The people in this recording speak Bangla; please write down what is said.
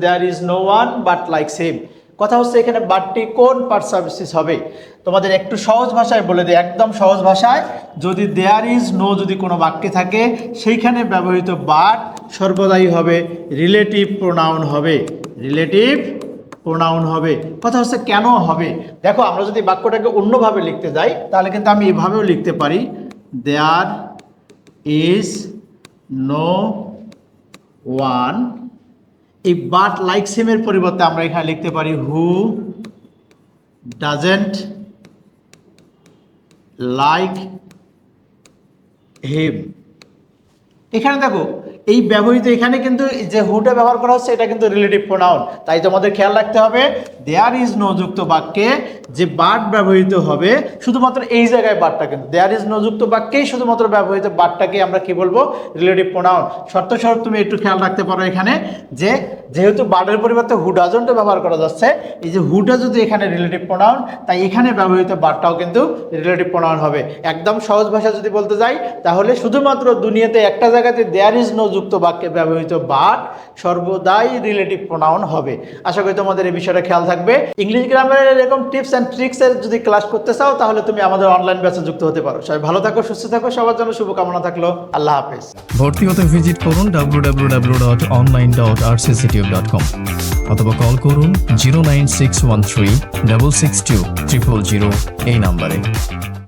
There is no one but likes him. কথা হচ্ছে এখানে বাটটি কোন পারসাবসিস হবে, তোমাদের একটু সহজ ভাষায় বলে দিই, একদম সহজ ভাষায়, যদি দেয়ার ইজ নো যদি কোনো বাক্যে থাকে সেইখানে ব্যবহৃত বাট সর্বদাই হবে রিলেটিভ প্রোনাউন হবে, রিলেটিভ প্রোনাউন হবে। কথা হচ্ছে কেন হবে, দেখো আমরা যদি বাক্যটাকে অন্যভাবে লিখতে যাই তাহলে কিন্তু আমি এভাবেও লিখতে পারি, দেয়ার ইজ নো ওয়ান, এই বাট লাইকস হিমের পরিবর্তে আমরা এখানে লিখতে পারি হু ডাজেন্ট লাইক হিম। এখানে দেখো এই ব্যবহৃত এখানে কিন্তু যে হুটা ব্যবহার করা হচ্ছে এটা কিন্তু রিলেটিভ প্রোনাউন, তাই তোমাদের খেয়াল রাখতে হবে দেয়ার ইজ নো যুক্ত বাক্যে যে বাট ব্যবহৃত হবে শুধুমাত্র এই জায়গায় বাটটা, কিন্তু দেয়ার ইজ নো যুক্ত বাক্যেই শুধুমাত্র ব্যবহৃত বাটটাকে আমরা কি বলবো, রিলেটিভ প্রোনাউন। শর্ত স্বরূপ তুমি একটু খেয়াল রাখতে পারো এখানে যে যেহেতু বাটের পরিবর্তে হু ডাজন্ট ব্যবহার করা যাচ্ছে, এই যে হুটা যদি এখানে রিলেটিভ প্রোনাউন তাই এখানে ব্যবহৃত বাটটাও কিন্তু রিলেটিভ প্রোনাউন হবে। একদম সহজ ভাষা যদি বলতে যাই তাহলে শুধুমাত্র দুনিয়াতে একটা জায়গাতে দেয়ার ইজ নো যুক্ত বাক্যে ব্যবহৃত বাট সর্বদাই রিলেটিভ প্রোনাউন হবে। আশা করি তোমাদের এই বিষয়টা খেয়াল থাকবে। ইংলিশ গ্রামারের এরকম টিপস অ্যান্ড ট্রিক্সের যদি ক্লাস করতে চাও তাহলে তুমি আমাদের অনলাইন ব্যাচে যুক্ত হতে পারো। সবাই ভালো থাকো, সুস্থ থাকো, সবার জন্য শুভকামনা থাকলো। আল্লাহ হাফেজ। ভর্তি হতে ভিজিট করুন www.online.rcctube.com অথবা কল করুন 09613 662 000 এই নাম্বারে।